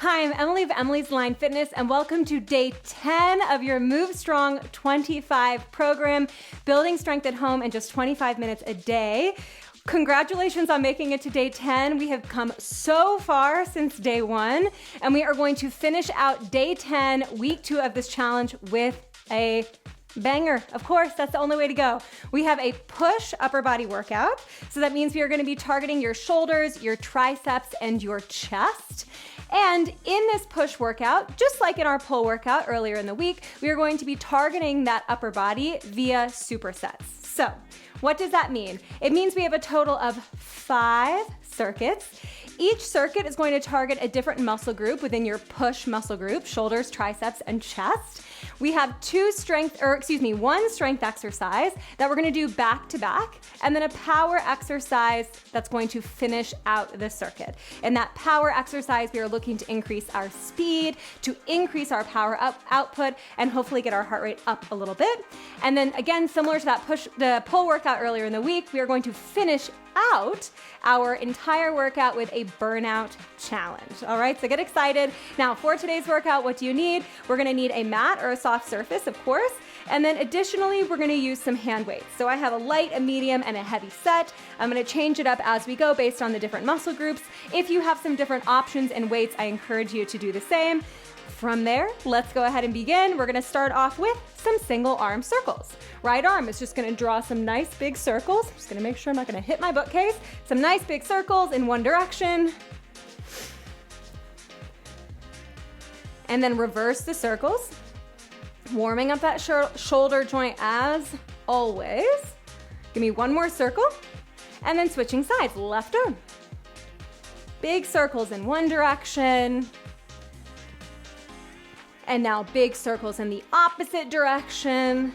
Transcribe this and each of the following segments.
Hi, I'm Emily of Emily's Line Fitness, and welcome to day 10 of your Move Strong 25 program, building strength at home in just 25 minutes a day. Congratulations on making it to day 10. We have come so far since day 1, and we are going to finish out day 10, week 2 of this challenge with a banger. Of course, that's the only way to go. We have a push upper body workout. So that means we are going to be targeting your shoulders, your triceps, and your chest. And in this push workout, just like in our pull workout earlier in the week, we are going to be targeting that upper body via supersets. So what does that mean? It means we have a total of 5 circuits. Each circuit is going to target a different muscle group within your push muscle group, shoulders, triceps, and chest. We have one strength exercise that we're gonna do back to back, and then a power exercise that's going to finish out the circuit. In that power exercise, we are looking to increase our speed, to increase our power output, and hopefully get our heart rate up a little bit. And then again, similar to the pull workout earlier in the week, we are going to finish out our entire workout with a burnout challenge. All right, so get excited. Now for today's workout, what do you need? We're gonna need a mat or a soft surface, of course. And then additionally, we're gonna use some hand weights. So I have a light, a medium, and a heavy set. I'm gonna change it up as we go based on the different muscle groups. If you have some different options and weights, I encourage you to do the same. From there, let's go ahead and begin. We're gonna start off with some single arm circles. Right arm is just gonna draw some nice big circles. I'm just gonna make sure I'm not gonna hit my bookcase. Some nice big circles in one direction. And then reverse the circles. Warming up that shoulder joint as always. Give me one more circle. And then switching sides, left arm. Big circles in one direction. And now big circles in the opposite direction.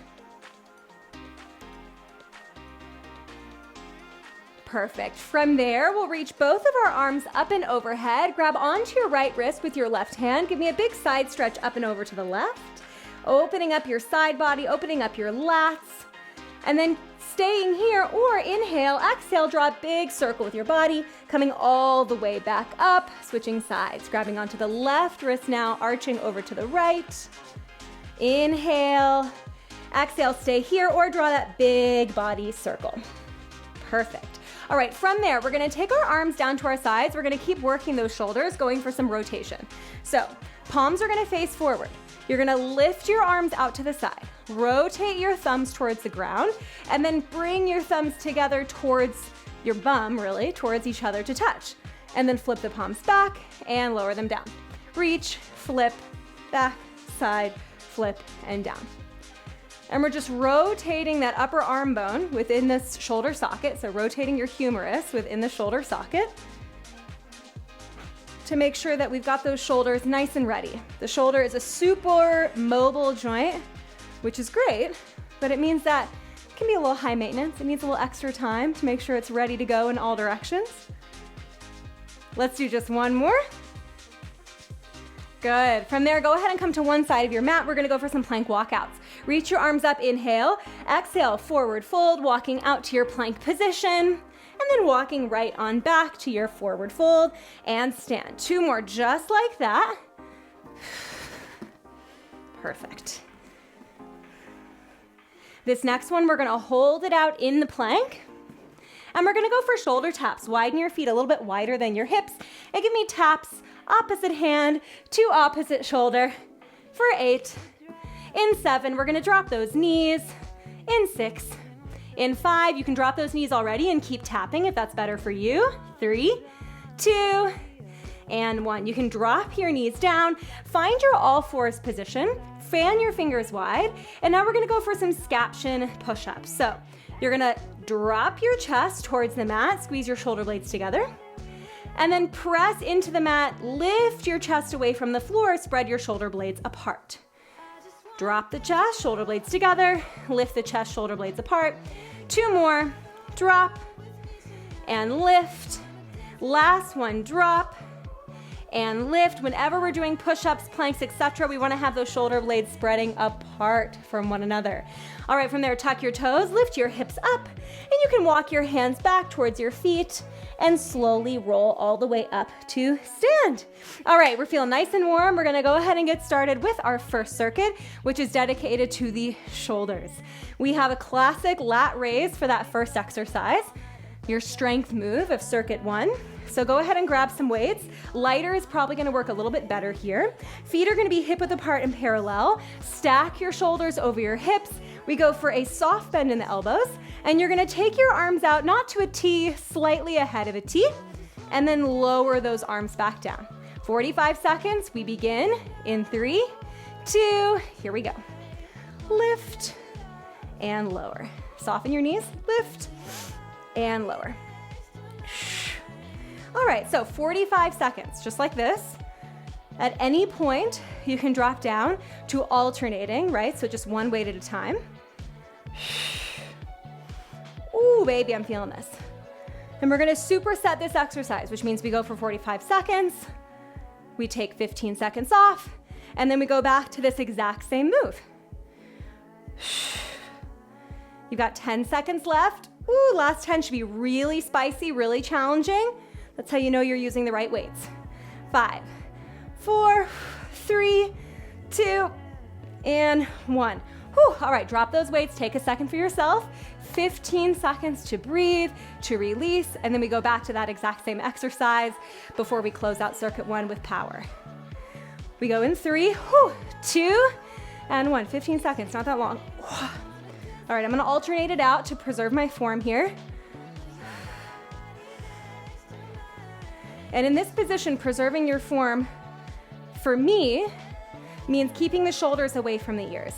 Perfect. From there, we'll reach both of our arms up and overhead. Grab onto your right wrist with your left hand. Give me a big side stretch up and over to the left. Opening up your side body, opening up your lats. And then staying here, or inhale, exhale, draw a big circle with your body, coming all the way back up, switching sides. Grabbing onto the left wrist now, arching over to the right. Inhale, exhale, stay here, or draw that big body circle. Perfect. All right, from there, we're gonna take our arms down to our sides. We're gonna keep working those shoulders, going for some rotation. So, palms are gonna face forward. You're gonna lift your arms out to the side. Rotate your thumbs towards the ground, and then bring your thumbs together towards your bum, really, towards each other to touch. And then flip the palms back and lower them down. Reach, flip, back, side, flip, and down. And we're just rotating that upper arm bone within this shoulder socket, so rotating your humerus within the shoulder socket to make sure that we've got those shoulders nice and ready. The shoulder is a super mobile joint, which is great, but it means that it can be a little high maintenance. It needs a little extra time to make sure it's ready to go in all directions. Let's do just one more. Good. From there, go ahead and come to one side of your mat. We're gonna go for some plank walkouts. Reach your arms up, inhale. Exhale, forward fold, walking out to your plank position. And then walking right on back to your forward fold and stand. 2 more just like that. Perfect. This next one, we're gonna hold it out in the plank. And we're gonna go for shoulder taps. Widen your feet a little bit wider than your hips. And give me taps, opposite hand to opposite shoulder for 8. In 7, we're gonna drop those knees. In 6. In 5, you can drop those knees already and keep tapping if that's better for you. 3, 2, and 1. You can drop your knees down, find your all fours position, fan your fingers wide, and now we're gonna go for some scaption push-ups. So you're gonna drop your chest towards the mat, squeeze your shoulder blades together, and then press into the mat, lift your chest away from the floor, spread your shoulder blades apart. Drop the chest, shoulder blades together, lift the chest, shoulder blades apart. 2 more, drop and lift. Last one, drop and lift. Whenever we're doing push-ups, planks, etc., we wanna have those shoulder blades spreading apart from one another. All right, from there, tuck your toes, lift your hips up, and you can walk your hands back towards your feet and slowly roll all the way up to stand. All right, we're feeling nice and warm. We're gonna go ahead and get started with our first circuit, which is dedicated to the shoulders. We have a classic lat raise for that first exercise, your strength move of circuit 1. So go ahead and grab some weights. Lighter is probably gonna work a little bit better here. Feet are gonna be hip width apart and parallel. Stack your shoulders over your hips. We go for a soft bend in the elbows, and you're gonna take your arms out, not to a T, slightly ahead of a T, and then lower those arms back down. 45 seconds, we begin in 3, 2, here we go. Lift and lower. Soften your knees, lift and lower. All right, so 45 seconds, just like this. At any point, you can drop down to alternating, right? So just one weight at a time. Ooh, baby, I'm feeling this. And we're gonna superset this exercise, which means we go for 45 seconds, we take 15 seconds off, and then we go back to this exact same move. You've got 10 seconds left. Ooh, last 10 should be really spicy, really challenging. That's how you know you're using the right weights. 5, 4, 3, 2, and 1. Whew. All right, drop those weights, take a second for yourself. 15 seconds to breathe, to release, and then we go back to that exact same exercise before we close out circuit 1 with power. We go in 3, 2, and 1. 15 seconds, not that long. All right, I'm gonna alternate it out to preserve my form here. And in this position, preserving your form, for me, means keeping the shoulders away from the ears.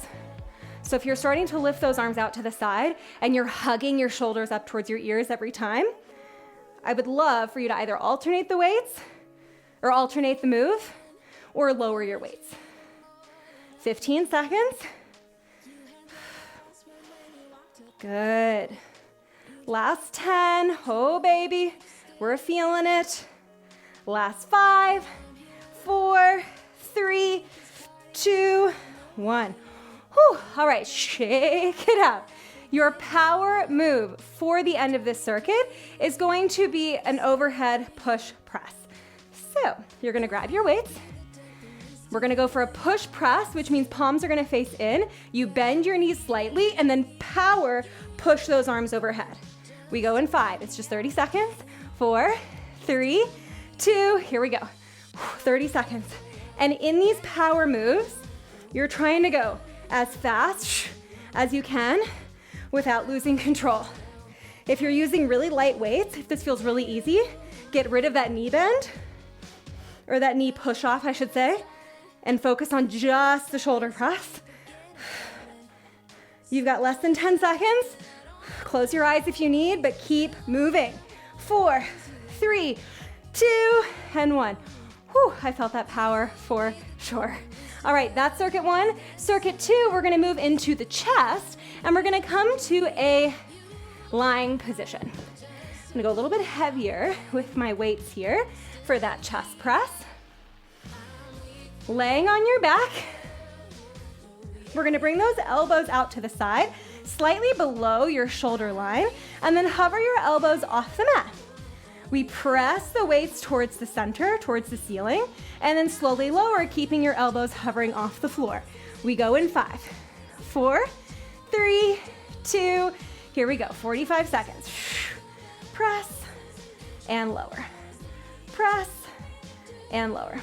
So if you're starting to lift those arms out to the side and you're hugging your shoulders up towards your ears every time, I would love for you to either alternate the weights or alternate the move or lower your weights. 15 seconds. Good. Last 10. Oh, baby, we're feeling it. Last 5, 4, 3, 2, 1. Whew. All right, shake it out. Your power move for the end of this circuit is going to be an overhead push press. So you're gonna grab your weights. We're gonna go for a push press, which means palms are gonna face in. You bend your knees slightly and then power push those arms overhead. We go in 5, it's just 30 seconds. 4, 3, 2, here we go. 30 seconds. And in these power moves, you're trying to go as fast as you can without losing control. If you're using really light weights, if this feels really easy, get rid of that knee bend, or that knee push off, I should say, and focus on just the shoulder press. You've got less than 10 seconds. Close your eyes if you need, but keep moving. 4, 3, 2, and 1. Whew, I felt that power for sure. All right, that's circuit 1. Circuit 2, we're gonna move into the chest, and we're gonna come to a lying position. I'm gonna go a little bit heavier with my weights here for that chest press. Laying on your back, we're gonna bring those elbows out to the side, slightly below your shoulder line, and then hover your elbows off the mat. We press the weights towards the center, towards the ceiling, and then slowly lower, keeping your elbows hovering off the floor. We go in 5, 4, 3, 2, here we go, 45 seconds. Press and lower. Press and lower.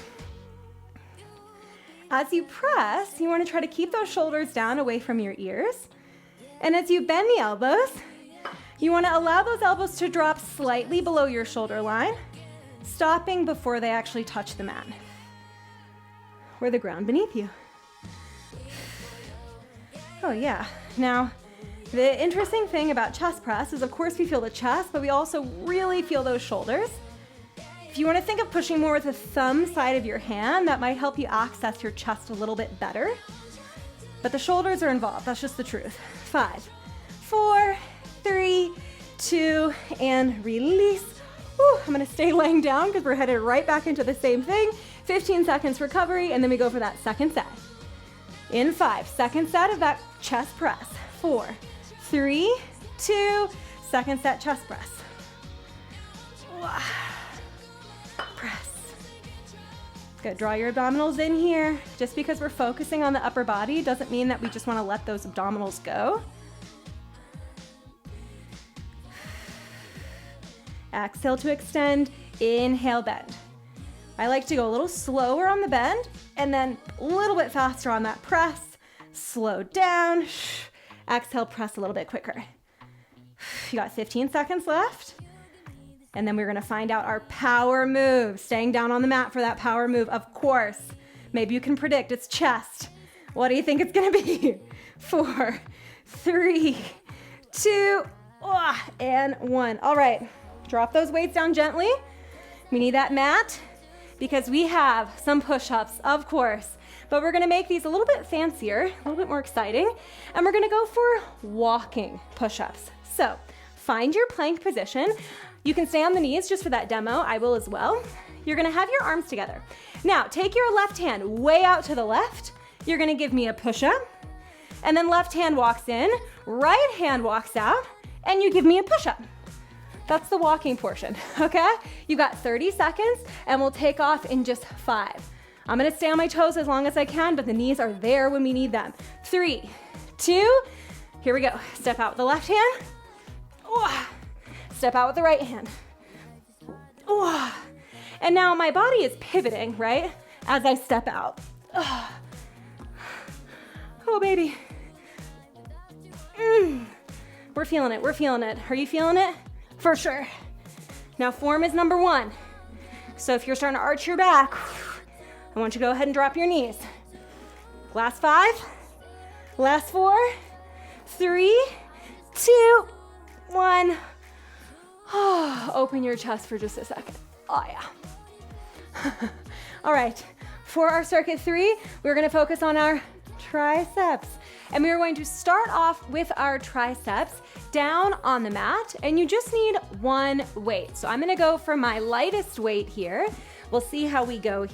As you press, you want to try to keep those shoulders down away from your ears. And as you bend the elbows, you want to allow those elbows to drop slightly below your shoulder line, stopping before they actually touch the mat or the ground beneath you. Oh yeah. Now, the interesting thing about chest press is, of course, we feel the chest, but we also really feel those shoulders. If you want to think of pushing more with the thumb side of your hand, that might help you access your chest a little bit better. But the shoulders are involved. That's just the truth. 5, 4, 3, 2, and release. Whew, I'm gonna stay laying down because we're headed right back into the same thing. 15 seconds recovery, and then we go for that second set. In 5, second set of that chest press. 4, 3, 2, second set chest press. Press. Good, draw your abdominals in here. Just because we're focusing on the upper body doesn't mean that we just wanna let those abdominals go. Exhale to extend, inhale, bend. I like to go a little slower on the bend and then a little bit faster on that press. Slow down, exhale, press a little bit quicker. You got 15 seconds left. And then we're gonna find out our power move. Staying down on the mat for that power move, of course. Maybe you can predict it's chest. What do you think it's gonna be? 4, 3, 2, and 1. All right, drop those weights down gently. We need that mat because we have some push-ups, of course, but we're gonna make these a little bit fancier, a little bit more exciting, and we're gonna go for walking push-ups. So find your plank position. You can stay on the knees just for that demo. I will as well. You're gonna have your arms together. Now, take your left hand way out to the left. You're gonna give me a push-up, and then left hand walks in, right hand walks out, and you give me a push-up. That's the walking portion, okay? You got 30 seconds, and we'll take off in just 5. I'm gonna stay on my toes as long as I can, but the knees are there when we need them. 3, 2, here we go. Step out with the left hand. Step out with the right hand. And now my body is pivoting, right? As I step out. Oh, baby. We're feeling it, we're feeling it. Are you feeling it? For sure. Now form is number 1. So if you're starting to arch your back, I want you to go ahead and drop your knees. Last 5, last 4, 3, 2, 1. Open your chest for just a second. Oh yeah. All right, for our circuit 3, we're gonna focus on our triceps. And we are going to start off with our triceps down on the mat, and you just need 1 weight. So I'm gonna go for my lightest weight here. We'll see how we go.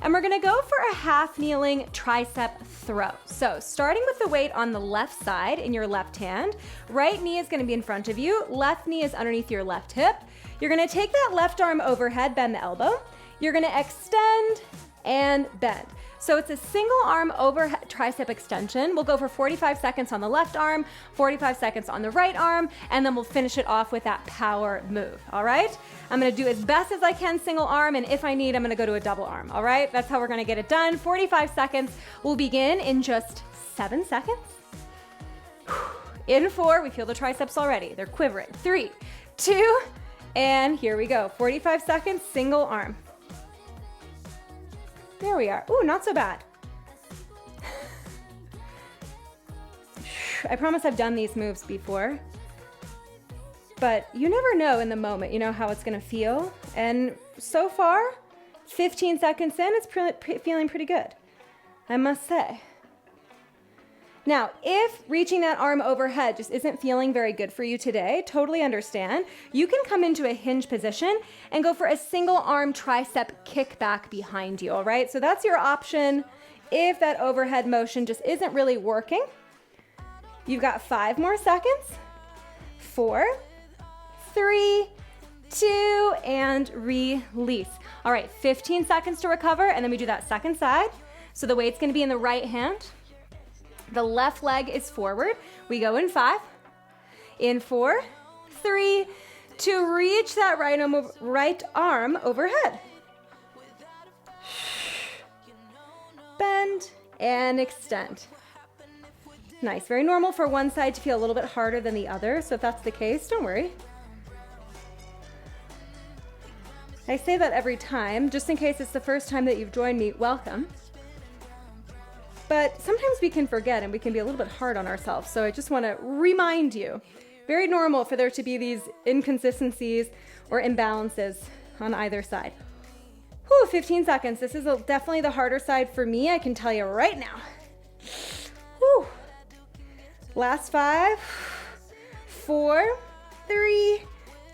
And we're gonna go for a half kneeling tricep throw. So starting with the weight on the left side in your left hand, right knee is gonna be in front of you, left knee is underneath your left hip. You're gonna take that left arm overhead, bend the elbow. You're gonna extend and bend. So it's a single arm overhead tricep extension. We'll go for 45 seconds on the left arm, 45 seconds on the right arm, and then we'll finish it off with that power move, all right? I'm gonna do as best as I can single arm, and if I need, I'm gonna go to a double arm, all right? That's how we're gonna get it done. 45 seconds. We'll begin in just 7 seconds. In 4, we feel the triceps already. They're quivering. 3, 2, and here we go. 45 seconds, single arm. There we are. Ooh, not so bad. I promise I've done these moves before, but you never know in the moment, you know, how it's gonna feel. And so far, 15 seconds in, it's feeling pretty good, I must say. Now, if reaching that arm overhead just isn't feeling very good for you today, totally understand. You can come into a hinge position and go for a single arm tricep kickback behind you, all right? So that's your option if that overhead motion just isn't really working. You've got 5 more seconds. 4, 3, 2, and release. All right, 15 seconds to recover, and then we do that second side. So the weight's gonna be in the right hand. The left leg is forward. We go in 5, in 4, 3, to reach that right arm overhead. Bend and extend. Nice, very normal for one side to feel a little bit harder than the other. So if that's the case, don't worry. I say that every time, just in case it's the first time that you've joined me, welcome. But sometimes we can forget and we can be a little bit hard on ourselves. So I just want to remind you, very normal for there to be these inconsistencies or imbalances on either side. Whew, 15 seconds. This is definitely the harder side for me, I can tell you right now. Whew. Last 5, 4, 3,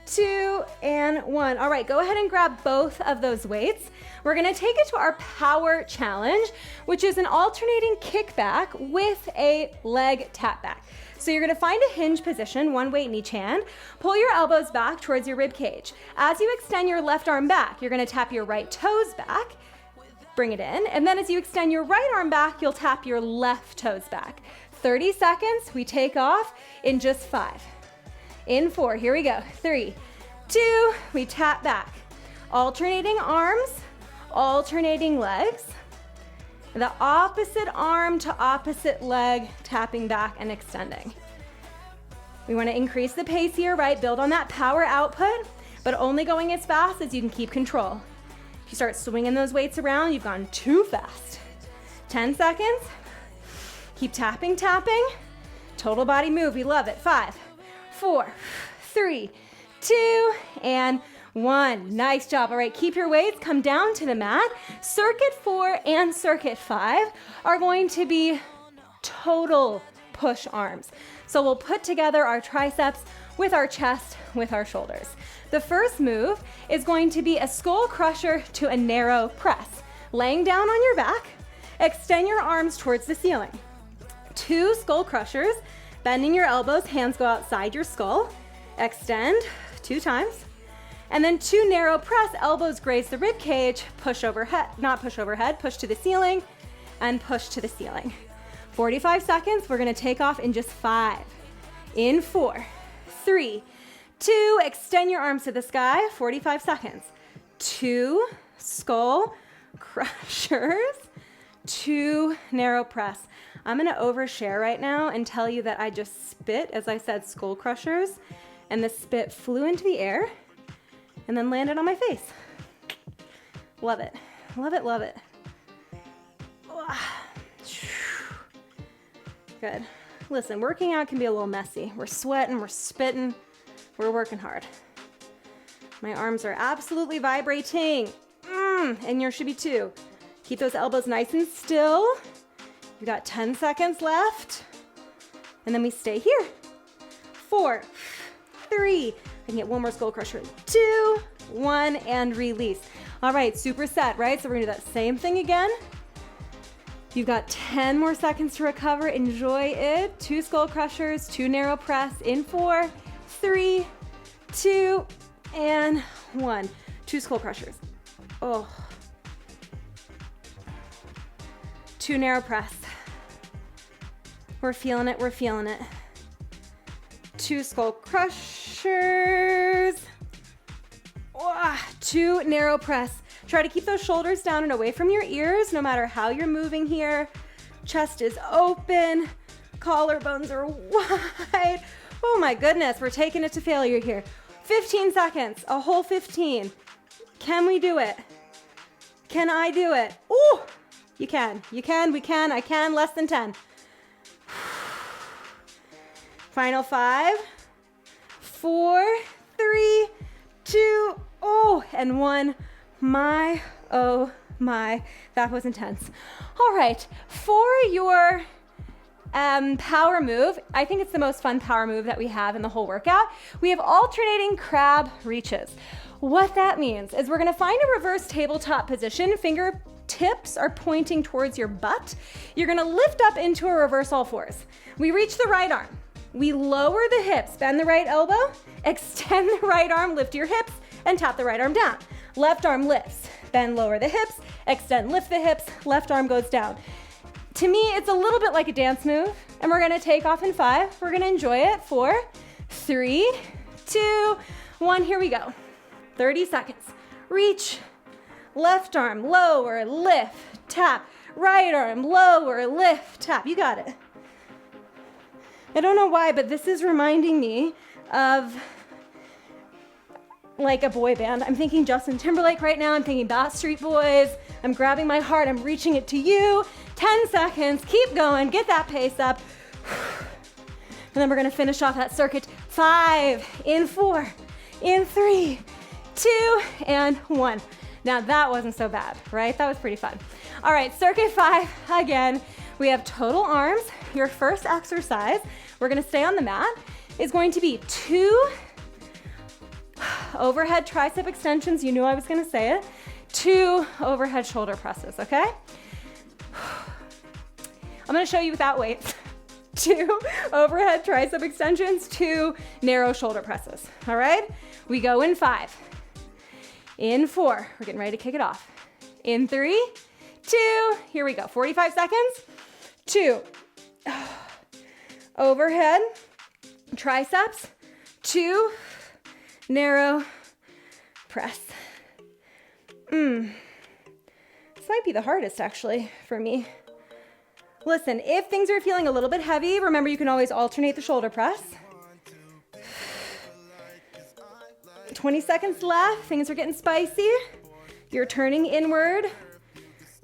2, and 1. All right, go ahead and grab both of those weights. We're gonna take it to our power challenge, which is an alternating kickback with a leg tap back. So you're gonna find a hinge position, one weight in each hand. Pull your elbows back towards your rib cage. As you extend your left arm back, you're gonna tap your right toes back, bring it in, and then as you extend your right arm back, you'll tap your left toes back. 30 seconds, we take off in just 5. In 4, here we go. 3, 2, we tap back. Alternating arms, alternating legs. The opposite arm to opposite leg, tapping back and extending. We want to increase the pace here, right? Build on that power output, but only going as fast as you can keep control. If you start swinging those weights around, you've gone too fast. 10 seconds. Keep tapping, tapping. Total body move, we love it. 5, 4, 3, 2, and 1. Nice job. All right, keep your weights, come down to the mat. Circuit 4 and circuit 5 are going to be total push arms. So we'll put together our triceps with our chest, with our shoulders. The first move is going to be a skull crusher to a narrow press. Laying down on your back, extend your arms towards the ceiling. 2 skull crushers, bending your elbows, hands go outside your skull. Extend 2 times. And then 2 narrow press, elbows graze the rib cage, push overhead, not push overhead, push to the ceiling, and push to the ceiling. 45 seconds, we're gonna take off in just 5. In 4, 3, 2, extend your arms to the sky, 45 seconds. 2 skull crushers, 2 narrow press. I'm gonna overshare right now and tell you that I just spit as I said skull crushers, and the spit flew into the air and then landed on my face. Love it, love it, love it. Good. Listen, working out can be a little messy. We're sweating, we're spitting, we're working hard. My arms are absolutely vibrating, and yours should be too. Keep those elbows nice and still. You got 10 seconds left, and then we stay here. 4, 3, I can get one more skull crusher. 2, 1, and release. All right, superset, right? So we're gonna do that same thing again. You've got 10 more seconds to recover. Enjoy it. 2 skull crushers, 2 narrow press in 4, 3, 2, and 1. 2 skull crushers. Oh. 2 narrow press. We're feeling it, we're feeling it. 2 skull crushers. 2 narrow press. Try to keep those shoulders down and away from your ears, no matter how you're moving here. Chest is open, collarbones are wide. Oh my goodness, we're taking it to failure here. 15 seconds, a whole 15. Can we do it? Can I do it? Ooh, you can, we can, I can, less than 10. Final 5, 4, 3, 2, and 1. My, oh my, that was intense. All right, for your power move, I think it's the most fun power move that we have in the whole workout. We have alternating crab reaches. What that means is we're gonna find a reverse tabletop position. Fingertips are pointing towards your butt. You're gonna lift up into a reverse all fours. We reach the right arm. We lower the hips, bend the right elbow, extend the right arm, lift your hips, and tap the right arm down. Left arm lifts, bend, lower the hips, extend, lift the hips, left arm goes down. To me, it's a little bit like a dance move, and we're gonna take off in 5. We're gonna enjoy it. 4, 3, 2, 1, here we go. 30 seconds. Reach, left arm, lower, lift, tap. Right arm, lower, lift, tap. You got it. I don't know why, but this is reminding me of like a boy band. I'm thinking Justin Timberlake right now. I'm thinking Backstreet Boys. I'm grabbing my heart. I'm reaching it to you. 10 seconds. Keep going. Get that pace up. And then we're going to finish off that circuit. 5, in 4, in 3, 2, and 1. Now that wasn't so bad, right? That was pretty fun. All right, circuit 5 again. We have total arms. Your first exercise, we're going to stay on the mat, is going to be 2 overhead tricep extensions. You knew I was going to say it. 2 overhead shoulder presses, okay? I'm going to show you without weights. 2 overhead tricep extensions, 2 narrow shoulder presses. All right? We go in 5. In 4. We're getting ready to kick it off. In 3, 2. Here we go. 45 seconds. 2. Overhead triceps, 2 narrow press. This might be the hardest actually for me. Listen, if things are feeling a little bit heavy, remember you can always alternate the shoulder press. 20 seconds left, things are getting spicy. You're turning inward.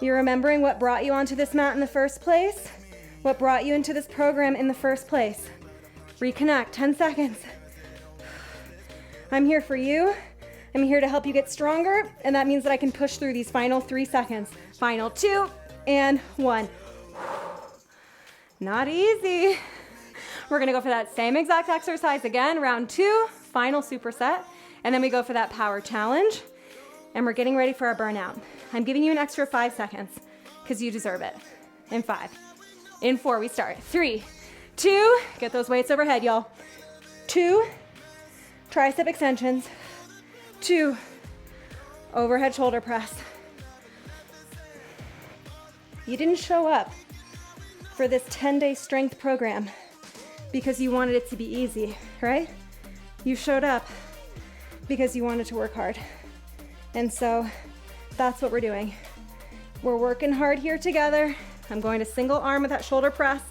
You're remembering what brought you onto this mat in the first place, what brought you into this program in the first place. Reconnect, 10 seconds. I'm here for you. I'm here to help you get stronger, and that means that I can push through these final 3 seconds. Final 2 and 1. Not easy. We're gonna go for that same exact exercise again, round 2, final superset, and then we go for that power challenge, and we're getting ready for our burnout. I'm giving you an extra 5 seconds, because you deserve it. In 5. In 4, we start. 3, 2, get those weights overhead, y'all. 2, tricep extensions. 2, overhead shoulder press. You didn't show up for this 10-day strength program because you wanted it to be easy, right? You showed up because you wanted to work hard. And so that's what we're doing. We're working hard here together. I'm going to single arm with that shoulder press.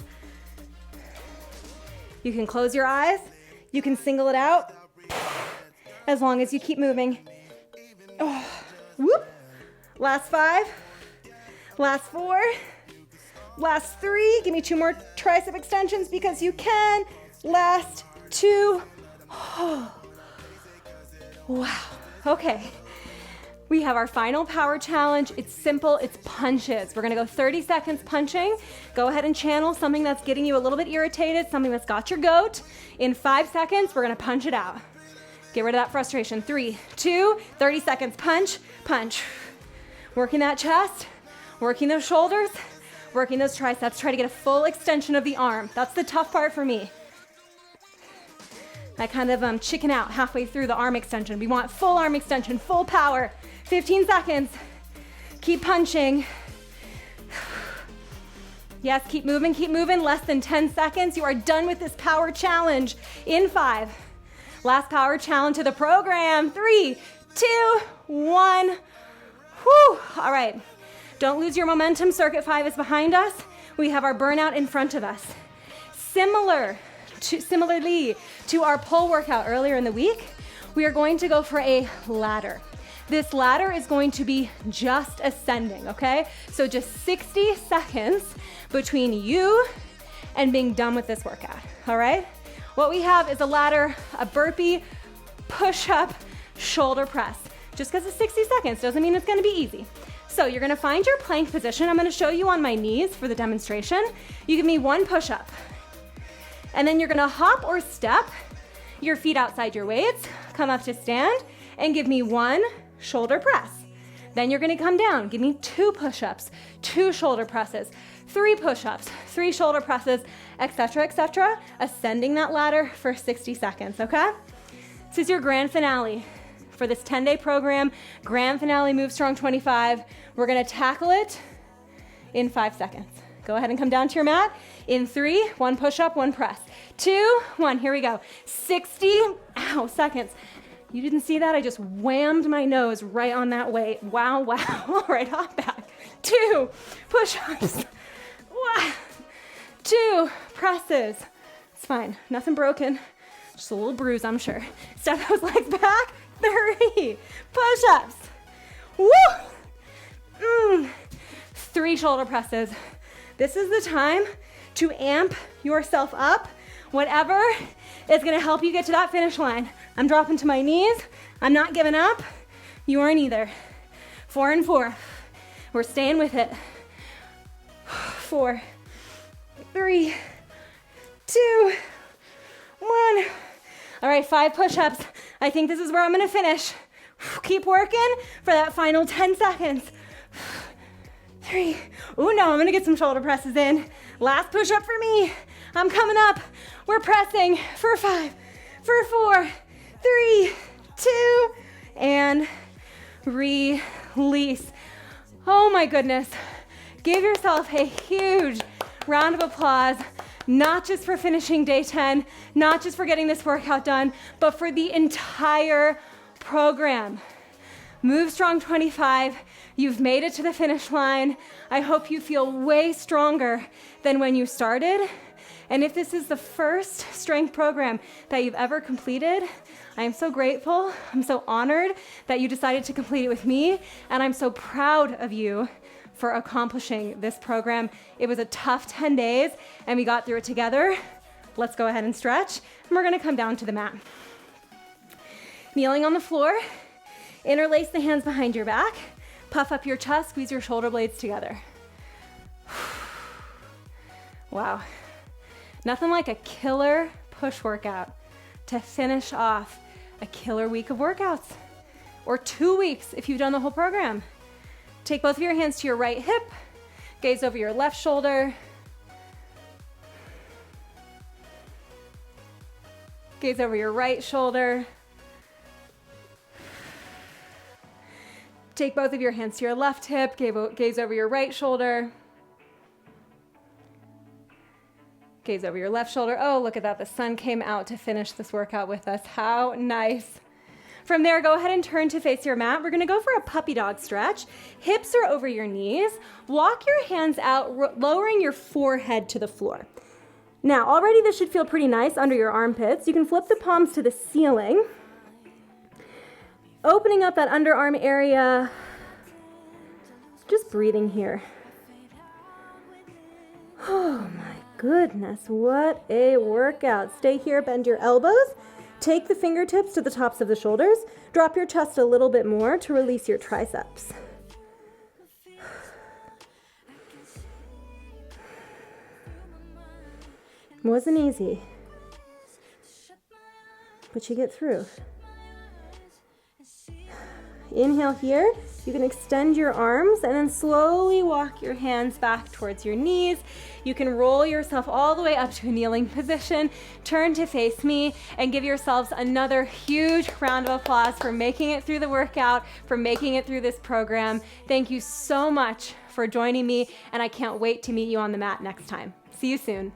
You can close your eyes. You can single it out. As long as you keep moving. Oh, whoop. Last 5. Last 4. Last 3. Give me 2 more tricep extensions because you can. Last 2. Oh. Wow. Okay. We have our final power challenge. It's simple, it's punches. We're gonna go 30 seconds punching. Go ahead and channel something that's getting you a little bit irritated, something that's got your goat. In 5 seconds, we're gonna punch it out. Get rid of that frustration. 3, 2, 30 seconds. Punch, punch. Working that chest, working those shoulders, working those triceps. Try to get a full extension of the arm. That's the tough part for me. I kind of chicken out halfway through the arm extension. We want full arm extension, full power. 15 seconds. Keep punching. Yes, keep moving, keep moving. Less than 10 seconds. You are done with this power challenge. In 5. Last power challenge of the program. 3, 2, 1. Whew. All right. Don't lose your momentum. Circuit 5 is behind us. We have our burnout in front of us. Similarly to our pull workout earlier in the week, we are going to go for a ladder. This ladder is going to be just ascending, okay? So just 60 seconds between you and being done with this workout, all right? What we have is a ladder, a burpee, push-up, shoulder press. Just because it's 60 seconds doesn't mean it's gonna be easy. So you're gonna find your plank position. I'm gonna show you on my knees for the demonstration. You give me 1 push-up. And then you're gonna hop or step your feet outside your weights, come up to stand, and give me 1 shoulder press. Then you're gonna come down, give me 2 push-ups, 2 shoulder presses, 3 push-ups, 3 shoulder presses, etc., ascending that ladder for 60 seconds, okay? This is your grand finale for this 10-day program, grand finale Move Strong 25. We're gonna tackle it in 5 seconds. Go ahead and come down to your mat. In 3, 1 push-up, 1 press. 2, 1, here we go. 60, seconds. You didn't see that? I just whammed my nose right on that weight. Wow. All right, hop back. 2 push-ups. 1, 2 presses. It's fine, nothing broken. Just a little bruise, I'm sure. Step those legs back. 3 push-ups. Woo! 3 shoulder presses. This is the time to amp yourself up. Whatever is gonna help you get to that finish line. I'm dropping to my knees. I'm not giving up. You aren't either. 4 and 4. We're staying with it. 4, 3, 2, 1. All right, 5 push-ups. I think this is where I'm gonna finish. Keep working for that final 10 seconds. 3. Oh no, I'm gonna get some shoulder presses in. Last push-up for me. I'm coming up. We're pressing for 5, for 4, 3, 2, and release. Oh my goodness. Give yourself a huge round of applause, not just for finishing day 10, not just for getting this workout done, but for the entire program. Move Strong 25. You've made it to the finish line. I hope you feel way stronger than when you started. And if this is the first strength program that you've ever completed, I am so grateful. I'm so honored that you decided to complete it with me. And I'm so proud of you for accomplishing this program. It was a tough 10 days and we got through it together. Let's go ahead and stretch. And we're gonna come down to the mat. Kneeling on the floor, interlace the hands behind your back, puff up your chest, squeeze your shoulder blades together. Wow. Nothing like a killer push workout to finish off a killer week of workouts, or 2 weeks if you've done the whole program. Take both of your hands to your right hip, gaze over your left shoulder, gaze over your right shoulder. Take both of your hands to your left hip, gaze over your right shoulder. Gaze over your left shoulder. Oh, look at that. The sun came out to finish this workout with us. How nice. From there, go ahead and turn to face your mat. We're gonna go for a puppy dog stretch. Hips are over your knees. Walk your hands out, lowering your forehead to the floor. Now, already this should feel pretty nice under your armpits. You can flip the palms to the ceiling. Opening up that underarm area. Just breathing here. Oh my goodness, what a workout. Stay here, bend your elbows. Take the fingertips to the tops of the shoulders. Drop your chest a little bit more to release your triceps. Wasn't easy, but you get through. Inhale here. You can extend your arms and then slowly walk your hands back towards your knees. You can roll yourself all the way up to a kneeling position. Turn to face me and give yourselves another huge round of applause for making it through the workout, for making it through this program. Thank you so much for joining me, and I can't wait to meet you on the mat next time. See you soon.